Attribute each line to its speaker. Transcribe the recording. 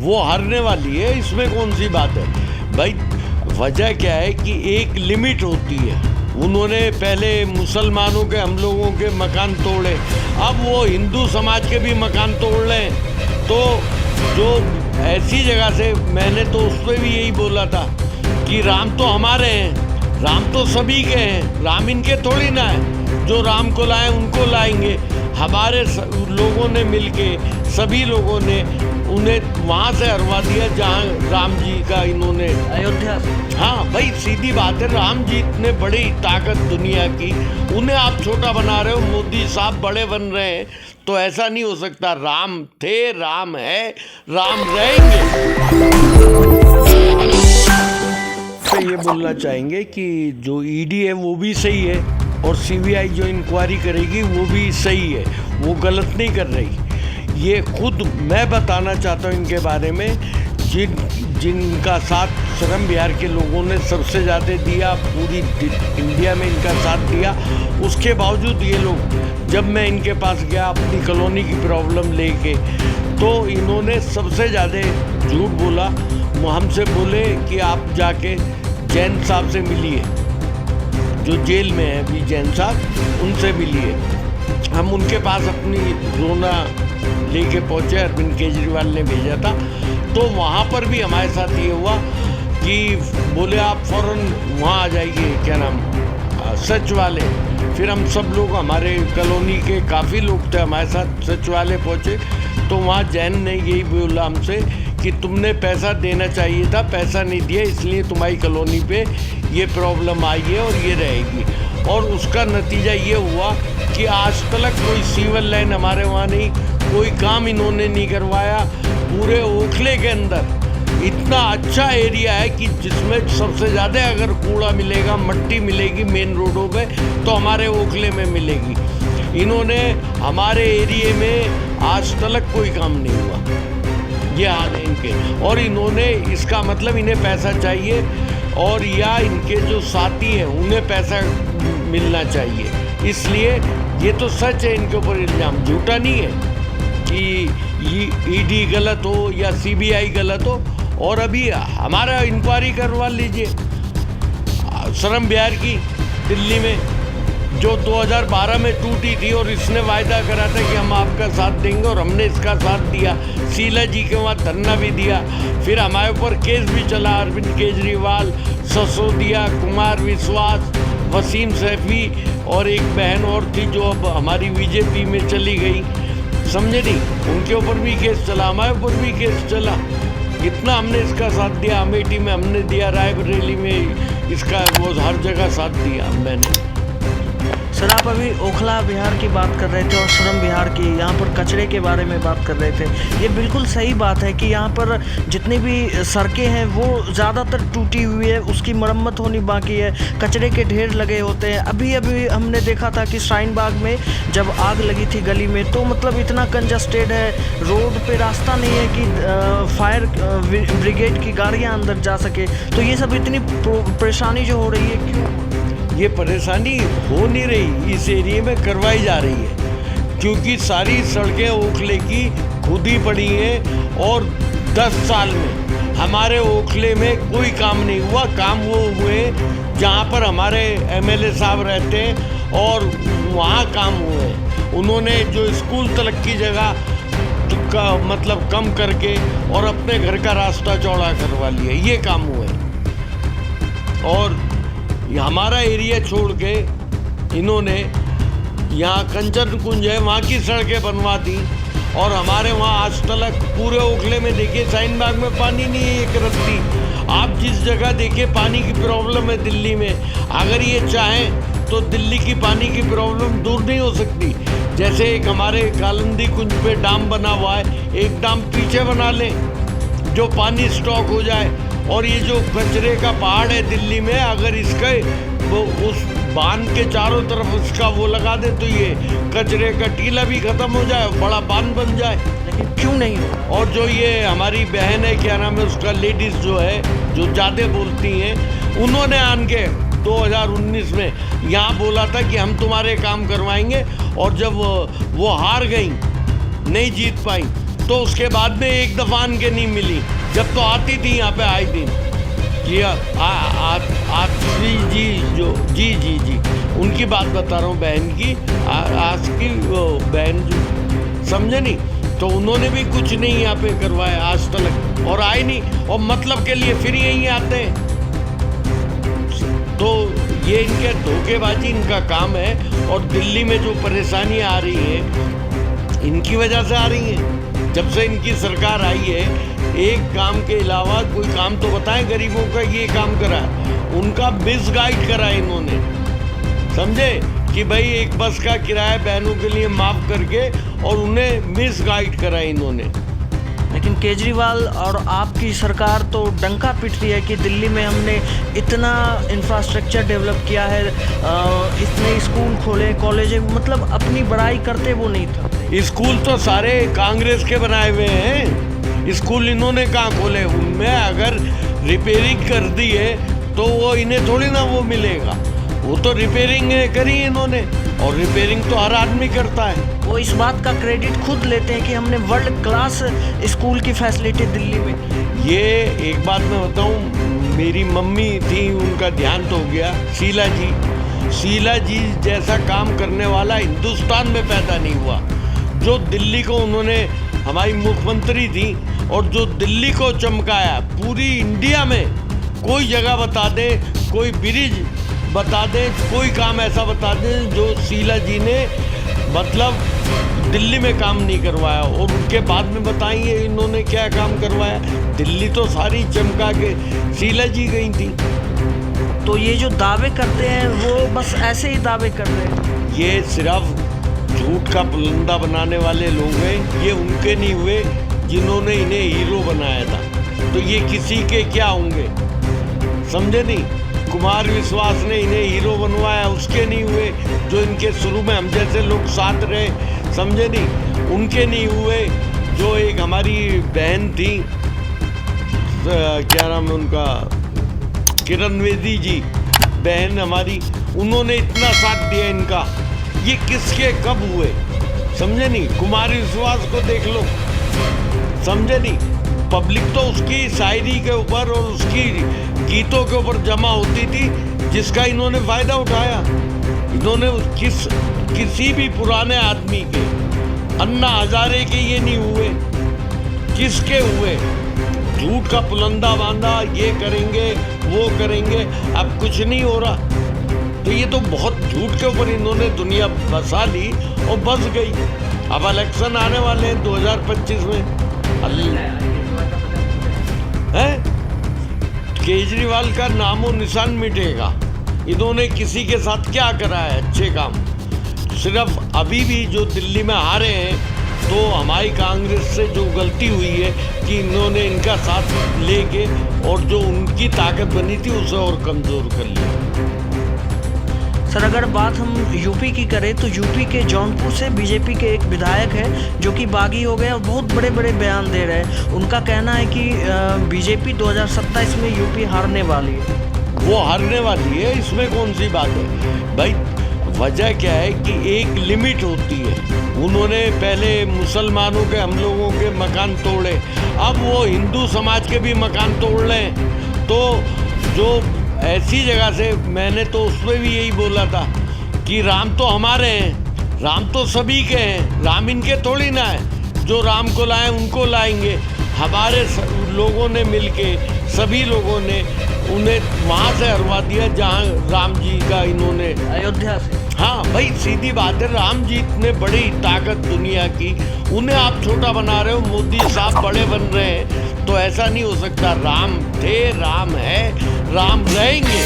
Speaker 1: वो हारने वाली है, इसमें कौन सी बात है भाई। वजह क्या है कि एक लिमिट होती है। उन्होंने पहले मुसलमानों के, हम लोगों के मकान तोड़े, अब वो हिंदू समाज के भी मकान तोड़ रहे हैं। तो जो ऐसी जगह से, मैंने तो उस पर भी यही बोला था कि राम तो हमारे हैं, राम तो सभी के हैं, राम इनके थोड़ी ना है। जो राम को लाए उनको लाएंगे। हमारे लोगों ने मिलके, सभी लोगों ने उन्हें वहाँ से हरवा दिया जहाँ राम जी का इन्होंने,
Speaker 2: अयोध्या।
Speaker 1: हाँ भाई, सीधी बात है। राम जी इतने बड़ी ताकत दुनिया की, उन्हें आप छोटा बना रहे हो। मोदी साहब बड़े बन रहे हैं, तो ऐसा नहीं हो सकता। राम थे, राम है, राम रहेंगे। तो ये बोलना चाहेंगे कि जो ईडी है वो भी सही है, और सीबीआई जो इंक्वायरी करेगी वो भी सही है, वो गलत नहीं कर रही। ये खुद मैं बताना चाहता हूँ इनके बारे में, जिनका साथ श्रम विहार के लोगों ने सबसे ज़्यादा दिया, पूरी इंडिया में इनका साथ दिया। उसके बावजूद ये लोग, जब मैं इनके पास गया अपनी कॉलोनी की प्रॉब्लम लेके, तो इन्होंने सबसे ज़्यादा झूठ बोला। हमसे बोले कि आप जाके जैन साहब से मिलिए, जो जेल में है अभी जैन साहब, उनसे मिलिए। हम उनके पास अपनी रोना लेके पहुँचे, अरविंद केजरीवाल ने भेजा था। तो वहाँ पर भी हमारे साथ ये हुआ कि बोले आप फ़ौरन वहाँ आ जाइए, क्या नाम, सचिवालय। फिर हम सब लोग, हमारे कॉलोनी के काफ़ी लोग थे हमारे साथ, सचिवालय पहुँचे। तो वहाँ जैन ने यही बोला हमसे कि तुमने पैसा देना चाहिए था, पैसा नहीं दिया, इसलिए तुम्हारी कॉलोनी पे ये प्रॉब्लम आई है और ये रहेगी। और उसका नतीजा ये हुआ कि आज तक कोई सीवर लाइन हमारे वहाँ नहीं, कोई काम इन्होंने नहीं करवाया। पूरे ओखले के अंदर इतना अच्छा एरिया है कि जिसमें सबसे ज़्यादा अगर कूड़ा मिलेगा, मट्टी मिलेगी मेन रोडों पे, तो हमारे ओखले में मिलेगी। इन्होंने हमारे एरिए में आज तक कोई काम नहीं हुआ, ये हाल है इनके। और इन्होंने, इसका मतलब इन्हें पैसा चाहिए, और या इनके जो साथी हैं उन्हें पैसा मिलना चाहिए। इसलिए ये तो सच है, इनके ऊपर इल्ज़ाम झूठा नहीं है कि ईडी गलत हो या सीबीआई गलत हो। और अभी हमारा इंक्वायरी करवा लीजिए श्रम विहार की, दिल्ली में, जो 2012 में टूटी थी, और इसने वायदा करा था कि हम आपका साथ देंगे, और हमने इसका साथ दिया। शीला जी के वहाँ धरना भी दिया। फिर हमारे ऊपर केस भी चला, अरविंद केजरीवाल, ससोदिया, कुमार विश्वास, वसीम सैफी, और एक बहन और थी जो अब हमारी बीजेपी में चली गई, समझे नहीं, उनके ऊपर भी केस चला, हमारे ऊपर भी केस चला। इतना हमने इसका साथ दिया, अमेठी में हमने दिया, रायबरेली में इसका, वो हर जगह साथ दिया मैंने।
Speaker 2: सर, आप अभी ओखला विहार की बात कर रहे थे और श्रम विहार की, यहाँ पर कचरे के बारे में बात कर रहे थे। ये बिल्कुल सही बात है कि यहाँ पर जितनी भी सड़कें हैं वो ज़्यादातर टूटी हुई है, उसकी मरम्मत होनी बाकी है, कचरे के ढेर लगे होते हैं। अभी हमने देखा था कि शाहीन बाग में जब आग लगी थी गली में, तो मतलब इतना कंजस्टेड है, रोड पे रास्ता नहीं है कि फायर ब्रिगेड की गाड़ियाँ अंदर जा सके। तो ये सब इतनी परेशानी जो हो रही है, क्यों
Speaker 1: ये परेशानी हो नहीं रही, इस एरिए में करवाई जा रही है, क्योंकि सारी सड़कें ओखले की खुद ही पड़ी हैं। और 10 साल में हमारे ओखले में कोई काम नहीं हुआ। काम वो हुए जहाँ पर हमारे एमएलए साहब रहते हैं, और वहाँ काम हुए। उन्होंने जो स्कूल तक की जगह का मतलब कम करके और अपने घर का रास्ता चौड़ा करवा लिया, ये काम हुए। और हमारा एरिया छोड़ के इन्होंने यहाँ कंचन कुंज है, वहाँ की सड़कें बनवा दी। और हमारे वहाँ आज तक पूरे ओखले में देखिए, शाहीन बाग में पानी नहीं है एक रत्ती। आप जिस जगह देखिए पानी की प्रॉब्लम है दिल्ली में, अगर ये चाहें तो दिल्ली की पानी की प्रॉब्लम दूर नहीं हो सकती। जैसे एक हमारे कालिंदी कुंज पे डैम बना हुआ है, एक डैम पीछे बना लें जो पानी स्टॉक हो जाए। और ये जो कचरे का पहाड़ है दिल्ली में, अगर इसका वो उस बांध के चारों तरफ उसका वो लगा दे तो ये कचरे का टीला भी खत्म हो जाए, बड़ा बांध बन जाए।
Speaker 2: लेकिन क्यों नहीं हो?
Speaker 1: और जो ये हमारी बहन है, क्या नाम है उसका, लेडीज़ जो है, जो ज़्यादा बोलती हैं, उन्होंने आन के 2019 में यहाँ बोला था कि हम तुम्हारे काम करवाएंगे। और जब वो हार गई, नहीं जीत पाई, तो तो उसके बाद में एक दफ़ा आन के नहीं मिली, जब तो आती थी यहाँ पे आए दिन कि आरती जी जो जी उनकी बात बता रहा हूँ, बहन की आज की वो बहन जो समझे नहीं, तो उन्होंने भी कुछ नहीं यहाँ पे करवाया आज तक और आए नहीं, और मतलब के लिए फिर यहीं आते हैं। तो ये इनके धोखेबाजी इनका काम है, और दिल्ली में जो परेशानियाँ आ रही हैं इनकी वजह से आ रही हैं। जब से इनकी सरकार आई है, एक काम के अलावा कोई काम तो बताएं गरीबों का, ये काम करा उनका मिसगाइड करा इन्होंने, समझे कि भाई एक बस का किराया बहनों के लिए माफ़ करके, और उन्हें मिसगाइड करा इन्होंने।
Speaker 2: लेकिन केजरीवाल और आपकी सरकार तो डंका पीट रही है कि दिल्ली में हमने इतना इंफ्रास्ट्रक्चर डेवलप किया है, इतने स्कूल खोले, कॉलेज, मतलब अपनी बड़ाई करते वो नहीं था।
Speaker 1: स्कूल तो सारे कांग्रेस के बनाए हुए हैं, स्कूल इन्होंने कहाँ खोले? उनमें अगर रिपेयरिंग कर दी है तो वो इन्हें थोड़ी ना वो मिलेगा, वो तो रिपेयरिंग करी इन्होंने, और रिपेयरिंग तो हर आदमी करता है।
Speaker 2: वो इस बात का क्रेडिट खुद लेते हैं कि हमने वर्ल्ड क्लास स्कूल की फैसिलिटी दिल्ली में।
Speaker 1: ये एक बात मैं बताऊं, मेरी मम्मी थी, उनका ध्यान तो हो गया, शीला जी जैसा काम करने वाला हिंदुस्तान में पैदा नहीं हुआ। जो दिल्ली को उन्होंने, हमारी मुख्यमंत्री थी, और जो दिल्ली को चमकाया, पूरी इंडिया में कोई जगह बता दें, कोई ब्रिज बता दें, कोई काम ऐसा बता दें जो शीला जी ने मतलब दिल्ली में काम नहीं करवाया, और उनके बाद में बताइए इन्होंने क्या काम करवाया। दिल्ली तो सारी चमका के शीला जी गई थी।
Speaker 2: तो ये जो दावे करते हैं वो बस ऐसे ही दावे कर रहे हैं,
Speaker 1: ये सिर्फ झूठ का पुलंदा बनाने वाले लोग हैं। ये उनके नहीं हुए जिन्होंने इन्हें हीरो बनाया था, तो ये किसी के क्या होंगे, समझे नहीं? कुमार विश्वास ने इन्हें हीरो बनवाया, उसके नहीं हुए। जो इनके शुरू में हम जैसे लोग साथ रहे, समझे नहीं, उनके नहीं हुए। जो एक हमारी बहन थी, क्या नाम है उनका, किरण बेदी जी बहन हमारी, उन्होंने इतना साथ दिया इनका, ये किसके कब हुए, समझे नहीं? कुमार विश्वास को देख लो, समझे नहीं? पब्लिक तो उसकी शायरी के ऊपर और उसकी गीतों के ऊपर जमा होती थी, जिसका इन्होंने फायदा उठाया। इन्होंने किसी भी पुराने आदमी के, अन्ना हजारे के ये नहीं हुए, किसके हुए? झूठ का पुलंदा बांधा, ये करेंगे वो करेंगे, अब कुछ नहीं हो रहा। तो ये तो बहुत झूठ के ऊपर इन्होंने दुनिया बसा ली और बस गई। अब इलेक्शन आने वाले हैं 2025 में, है केजरीवाल का नामो निशान मिटेगा। इन्होंने किसी के साथ क्या करा है अच्छे काम? सिर्फ अभी भी जो दिल्ली में हारे हैं, तो हमारी कांग्रेस से जो गलती हुई है कि इन्होंने इनका साथ लेके, और जो उनकी ताकत बनी थी उसे और कमज़ोर कर लिया।
Speaker 2: सर अगर बात हम यूपी की करें तो यूपी के जौनपुर से बीजेपी के एक विधायक है जो कि बागी हो गए और बहुत बड़े बड़े बयान दे रहे हैं। उनका कहना है कि बीजेपी 2027 में यूपी हारने वाली है।
Speaker 1: वो हारने वाली है, इसमें कौन सी बात है भाई? वजह क्या है कि एक लिमिट होती है। उन्होंने पहले मुसलमानों के, हम लोगों के मकान तोड़े, अब वो हिंदू समाज के भी मकान तोड़ लें। तो जो ऐसी जगह से, मैंने तो उसमें भी यही बोला था कि राम तो हमारे हैं, राम तो सभी के हैं, राम इनके थोड़ी ना है। जो राम को लाए उनको लाएंगे। हमारे लोगों ने मिलके, सभी लोगों ने उन्हें वहाँ से हरवा दिया जहाँ राम जी का इन्होंने,
Speaker 2: अयोध्या से।
Speaker 1: हाँ भाई सीधी बात है, राम जी इतने बड़ी ताकत दुनिया की, उन्हें आप छोटा बना रहे हो। मोदी साहब बड़े बन रहे हैं, तो ऐसा नहीं हो सकता। राम थे, राम है, राम रहेंगे।